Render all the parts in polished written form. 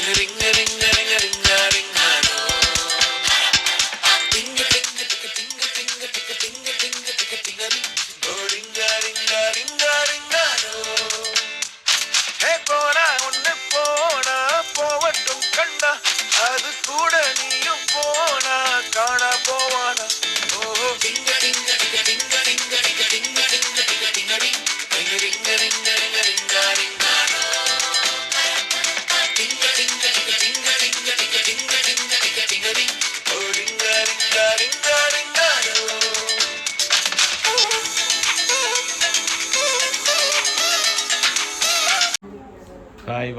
Hi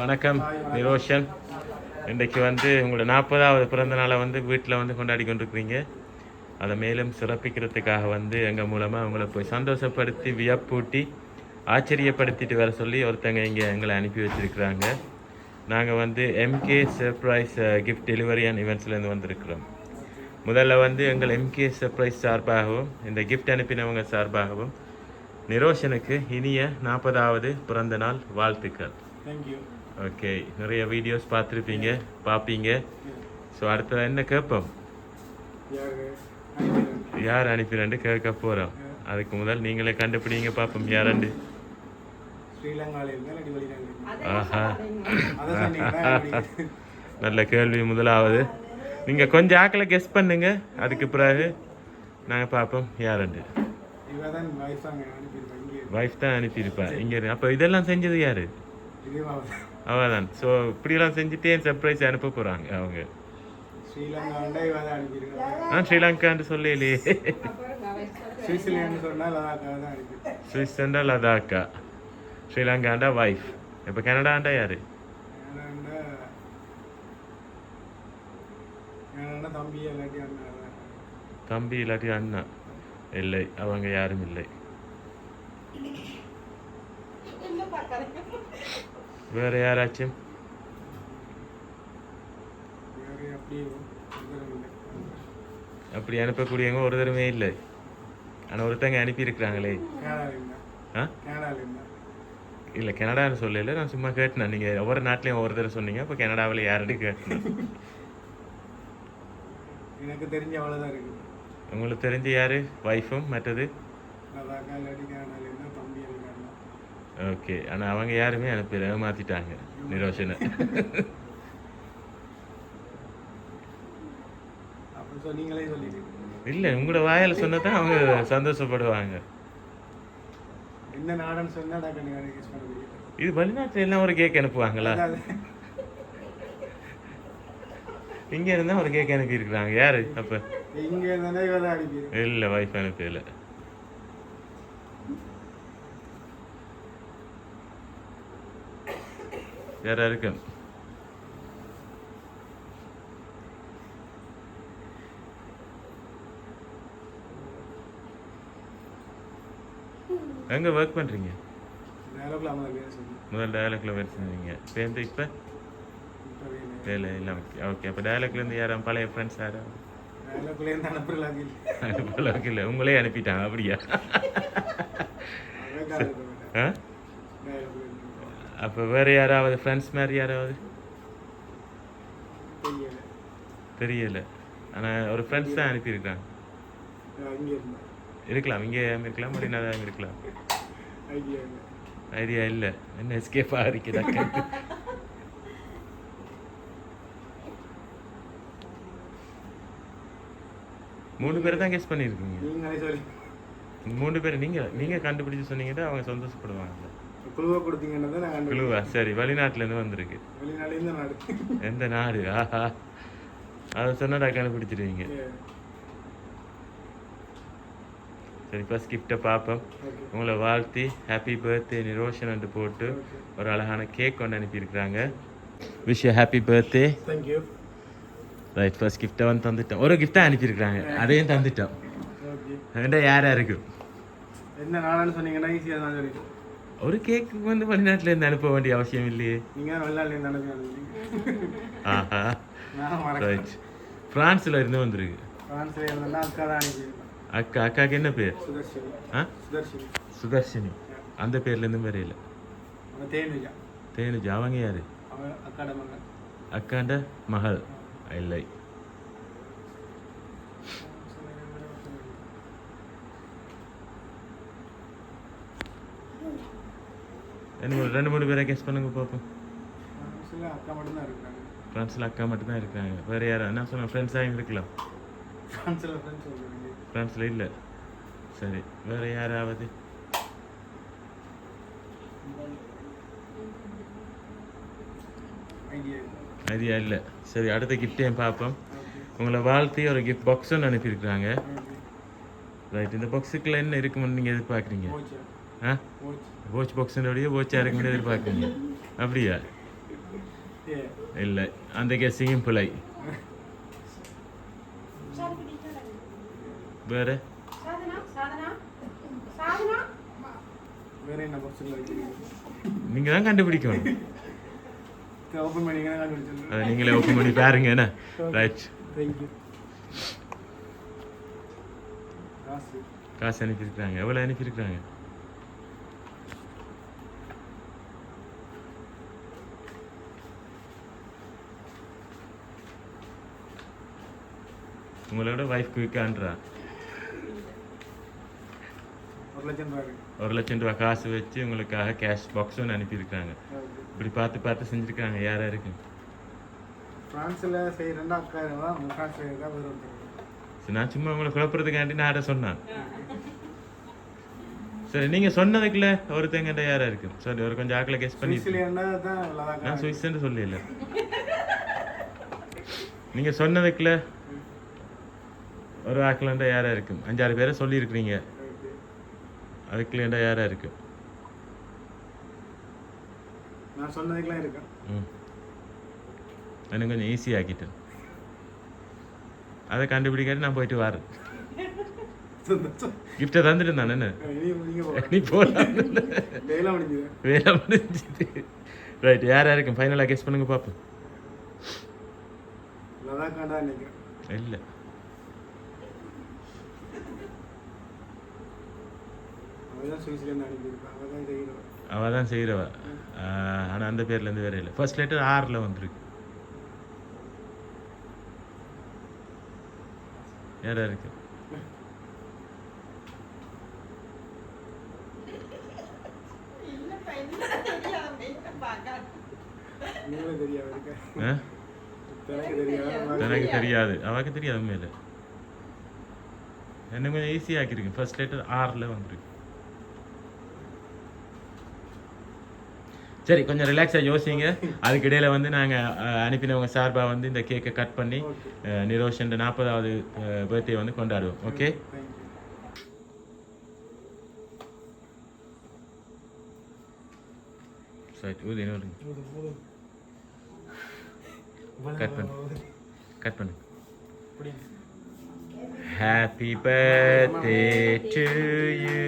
வணக்கம் நிரோஷன். இன்றைக்கு உங்களோட 40வது பிறந்த நாளை வீட்டில் கொண்டாடி கொண்டிருக்கிறீங்க. அதை மேலும் சிறப்பிக்கிறதுக்காக எங்கள் மூலமாக உங்களை போய் சந்தோஷப்படுத்தி வியப்பூட்டி ஆச்சரியப்படுத்திட்டு வர சொல்லி ஒருத்தங்க இங்கே எங்களை அனுப்பி வச்சுருக்குறாங்க. நாங்கள் MK surprise gift delivery and ஈவெண்ட்ஸ்லேருந்து வந்திருக்கிறோம். முதல்ல எங்கள் எம்கே சர்ப்ரைஸ் சார்பாகவும் இந்த கிஃப்ட் அனுப்பினவங்க சார்பாகவும் நிரோஷனுக்கு இனிய 40வது பிறந்த நாள் வாழ்த்துக்கள். ஓகே, நிறைய வீடியோஸ் பார்ப்பீங்க. ஸோ அடுத்த என்ன கேட்போம், யார் அனுப்பினு கேட்க போகிறோம். அதுக்கு முதல் நீங்களே கண்டுபிடிங்க பார்ப்போம் யாரண்டு. ஆஹா, நல்ல கேள்வி. முதலாவது நீங்கள் கொஞ்சம் ஆக்களை கெஸ் பண்ணுங்க, அதுக்கு பிறகு நாங்கள் பார்ப்போம் யாரண்டு. வைஃப் தான் அனுப்பியிருப்பா இங்கே. அப்போ இதெல்லாம் செஞ்சது யாரு? அவதான். ஸோ இப்படியெல்லாம் செஞ்சுட்டே சர்ப்ரைஸ் அனுப்ப போகிறாங்க அவங்க. ஸ்ரீலங்கான்னு சொல்லலையே, சுவிஸ்ஸாண்டா லதாக்கா, ஸ்ரீலங்காண்டா வைஃப். இப்போ கனடாண்டா யாரு? தம்பி இல்லாட்டி அண்ணா. இல்லை, அவங்க யாரும் இல்லை. வேற யாராச்சும்? அப்படி அனுப்பக்கூடியவங்க ஒரு தடவை இல்லை. ஆனால் ஒருத்தங்க அனுப்பியிருக்கிறாங்களே. இல்லை, கனடான்னு சொல்லல, நான் சும்மா கேட்டேன். நீங்கள் ஒவ்வொரு நாட்டிலையும் ஒவ்வொரு தடவை சொன்னீங்க. அப்போ கனடாவில் யாருன்னு கேட்டேன். எனக்கு தெரிஞ்ச அவ்வளோதான் இருக்கு. உங்களுக்கு தெரிஞ்ச யாரு? வைஃபும் மற்றது? ஓகே, ஆனால் அவங்க யாருமே அனுப்பல, மாற்றிட்டாங்க நிரோஷனை. இல்லை, உங்களோட வாயால் சொன்னதான் அவங்க சந்தோஷப்படுவாங்க. இது வெளிநாட்டில் எல்லாம் ஒரு கேக் அனுப்புவாங்களா? இங்க இருந்தா ஒரு கேக் அனுப்பி இருக்கிறாங்க. யாரு? அப்ப இல்லை, வைஃப் அனுப்பல. யாரா இருக்கு? எங்க ஒர்க் பண்றீங்க? முதல் டயலாக்ல வேலை செஞ்சீங்க. இப்போ வேலை இல்லை. ஓகே, அப்போ டயலாக்லேருந்து யாரும் பழைய ஃப்ரெண்ட்ஸ் யாரும் அனுப்பலாம்? இல்லை, உங்களே அனுப்பிட்டாங்க. அப்படியா? அப்போ வேறு யாராவது ஃப்ரெண்ட்ஸ் மாதிரி யாராவது? தெரியல. ஆனால் ஒரு ஃப்ரெண்ட்ஸ் தான் அனுப்பியிருக்காங்க. இருக்கலாம், இங்கே இருக்கலாம், அப்படின்னாதான் இருக்கலாம். ஐடியா இல்லை. என்ன எஸ்கேப்பாக இருக்கிறாங்க. மூணு பேர் தான் கெஸ் பண்ணியிருக்கீங்க. 3 பேர் நீங்கள் கண்டுபிடிச்சு சொன்னீங்கன்னா அவங்க சந்தோஷப்படுவாங்க. குழுவா? சரி, வெளிநாட்டிலேருந்து வந்திருக்கு. எந்த நாடு? ஆஹா, அதை சொன்னா கண்டுபிடிச்சிருவீங்க. சரி, ஃபர்ஸ்ட் கிஃப்டை பார்ப்போம். உங்களை வாழ்த்தி ஹாப்பி பர்த்டே நிரோஷன் என்று போட்டு ஒரு அழகான கேக் கொண்டு அனுப்பியிருக்கிறாங்க. Wish you happy birthday. Thank you. Right, first கிஃப்டை தந்துட்டோம். ஒரு கிஃப்டாக அனுப்பியிருக்கிறாங்க, அதையும் தந்துட்டோம். ரெண்டா யாரா இருக்கு? என்ன நாளான்னு சொன்னீங்கன்னா ஈஸியாக தான் இருக்கு. ஒரு கேக்கு வெளிநாட்டிலேருந்து அனுப்ப வேண்டிய அவசியம் இல்லையே. நீங்கள் வெளிநாட்டிலேருந்து அனுப்பி. ஆஹா, ரைட். ஃப்ரான்ஸில் இருந்து வந்திருக்கு. ஃப்ரான்ஸில் இருந்தா அக்கா தான் அனுப்பியிருக்கேன். அக்காவுக்கு என்ன பேர்? சுதர்ஷினி. சுதர்ஷினி. அந்த பேர்லேருந்து வேற இல்லை. தேனுஜா. தேனுஜா. அவங்க யாரு? அக்காட மகன். அக்காண்ட மகள் இல்லை. ரெண்டு மூணு பேரை கெஸ் பண்ணுங்க பார்ப்போம். அக்கா மட்டும்தான் இருக்காங்க. ஃப்ரெண்ட்ஸில் அக்கா மட்டும்தான் இருக்காங்க. வேறு யாரும் என்ன சொன்ன ஃப்ரெண்ட்ஸாக இருக்கலாம். ஃப்ரெண்ட்ஸில் இல்லை. சரி, வேறு யாராவது? ஐடியா இல்லை. சரி, அடுத்த கிஃப்டையும் பார்ப்போம். உங்களை வாழ்த்தி ஒரு கிஃப்ட் பாக்ஸும் அனுப்பியிருக்கிறாங்க. ரைட், இந்த பாக்ஸுக்குள்ள என்ன இருக்குமென்னு நீங்கள் எதிர்பார்க்குறீங்க? ஆ, வாட்ச் பாக்ஸுடைய வாட்சாக இருக்குன்னு எதிர்பார்க்குறீங்க. அப்படியா? இல்லை, அந்த கெஸ்ஸிங்கும் பிழை. வேறு நீங்கள் தான் கண்டுபிடிக்கணும். அதை நீங்களே ஓப்பன் பண்ணி பாருங்க. என்ன? ரைட், காசு அனுப்பியிருக்கிறாங்க. எவ்வளோ அனுப்பியிருக்கிறாங்க? உங்களோட வைஃப் குயிக்கான்றா 1,00,000 காசு வச்சு உங்களுக்காக கேஷ் பாக்ஸ் ஒன்று அனுப்பியிருக்காங்க. இப்படி பார்த்து பார்த்து செஞ்சுருக்காங்க. யாரா இருக்கு? நான் சும்மா உங்களை குழப்பறதுக்காண்டி நான் யாரை சொன்னேன். சரி, நீங்கள் சொன்னதுக்குள்ள ஒருத்தங்கிட்ட யாரா இருக்கு? சரி, ஒரு கொஞ்சம் ஆக்கில் கெஸ் பண்ணி. நான் சுவிஸ்ன்னு சொல்லல. நீங்கள் சொன்னதுக்குள்ள ஒரு ஆக்கிலண்டா யாரா இருக்கு? 5-6 பேரை சொல்லியிருக்கிறீங்க. அதுக்குள்ளேண்டா யாரா இருக்கு? நான் சொன்னதுக்குலாம் இருக்கேன். எனக்கு கொஞ்சம் ஈஸி ஆக்கிட்டேன். அதை கண்டுபிடிக்காட்டி நான் போயிட்டு வரேன். கிஃப்டை தந்துட்டு தானே நீ போகலாம். வேலை முடிஞ்சுது. ரைட், யாரா இருக்கும்? ஃபைனலாக கெஸ் பண்ணுங்க பார்ப்போம். இல்லை, அவள் தான் செய்கிறவ. ஆனால் அந்த பேர்லேருந்து வேற இல்லை. ஃபர்ஸ்ட் லெட்டர் R வந்துருக்கு. யாரா இருக்கு? எனக்கு தெரியாது, அவருக்கு தெரியாது. உண்மையில என்ன கொஞ்சம் ஈஸியாக ஆக்கிருக்கு. ஃபர்ஸ்ட் லெட்டர் R வந்துருக்கு. சரி, கொஞ்சம் ரிலாக்ஸாக யோசிங்க. அதுக்கு இடையில வந்து நாங்கள் அனுப்பினவங்க சார்பாக வந்து இந்த கேக்கை கட் பண்ணி நிரோஷன் 40வது பர்த்டே வந்து கொண்டாடுவோம். ஓகே, சரி, கட் பண்ணு. Happy birthday to you.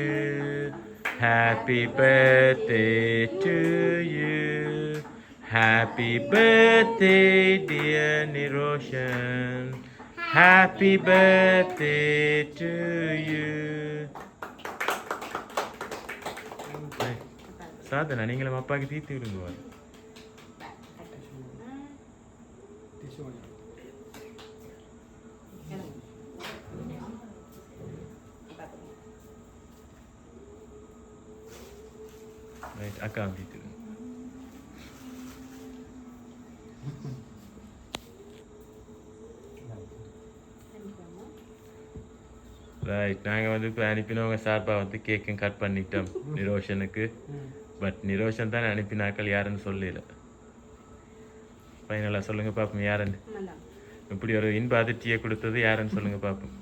Happy birthday to you. Happy birthday dear Niroshan. Happy birthday to you. Sadhana, நீங்களும் அப்பாவுக்கு தீர்த்து விடுங்க. ரைட், அக்கா தீர்த்து. ரைட், நாங்கள் வந்து இப்போ அனுப்பினவங்க சார்பாக வந்து கேக்கும் கட் பண்ணிட்டோம் நிரோஷனுக்கு. பட் நிரோஷன் தான் அனுப்பினாக்கள் யாருன்னு சொல்லல. ஃபைனலாக சொல்லுங்க பார்ப்போம் யாருன்னு. இப்படி ஒரு இன்ப அதிர்ச்சியை கொடுத்தது யாருன்னு சொல்லுங்க பார்ப்போம்.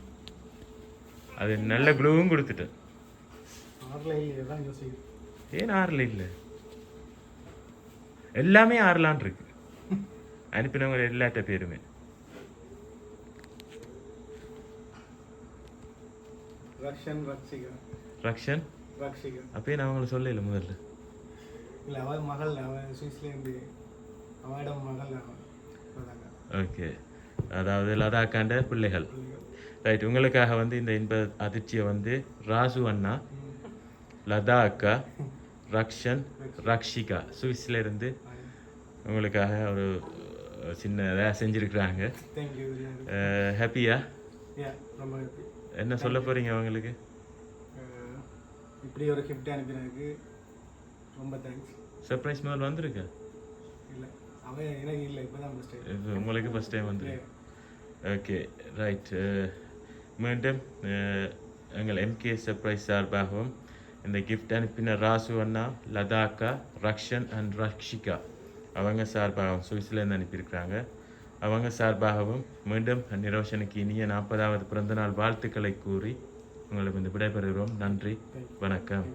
அது நல்ல க்ளூவும் கொடுத்துட்டேன். ஏன் 6 இல்லை? எல்லாமே 6 இருக்கு. அனுப்பினவங்க எல்லாட்ட பேருமே. ரக்ஷன் அப்பயே நான் அவங்கள சொல்லல முதல்ல. ஓகே, அதாவது லதாக்காண்ட பிள்ளைகள். ரைட், உங்களுக்காக வந்து இந்த இன்ப அதிர்ச்சியை வந்து ராசு அண்ணா, லதா அக்கா, ரக்ஷன், ரக்ஷிகா சுவிஸ்ல இருந்து உங்களுக்காக சின்னதாக செஞ்சுருக்குறாங்க. தேங்க்யூ. ஹாப்பியா? ரொம்ப ஹாப்பி. என்ன சொல்ல போகிறீங்க அவங்களுக்கு? இப்படி ஒரு கிஃப்ட் அனுப்பினதுக்கு ரொம்ப தேங்க்ஸ். சர்ப்ரைஸ் முதல் வந்திருக்கு? இல்லை, அவன் எனக்கு இல்லை, இப்போ தான் ஃபஸ்ட் டைம். உங்களுக்கு ஃபஸ்ட் டைம் வந்துருக்கு. Okay, right. மீண்டும் எங்கள் எம்கே சர்ப்ரைஸ் சார்பாகவும் இந்த கிஃப்ட் அனுப்பின ராசு அண்ணா, லதாக்கா, ரக்ஷன் அண்ட் ரக்ஷிகா அவங்க சார்பாகவும் சுவிஸ்லேருந்து அனுப்பியிருக்கிறாங்க. அவங்க சார்பாகவும் மீண்டும் நிரோஷனுக்கு இனிய 40வது பிறந்தநாள் வாழ்த்துக்களை கூறி உங்களுக்கு இந்த விடைபெறுகிறோம். நன்றி, வணக்கம்.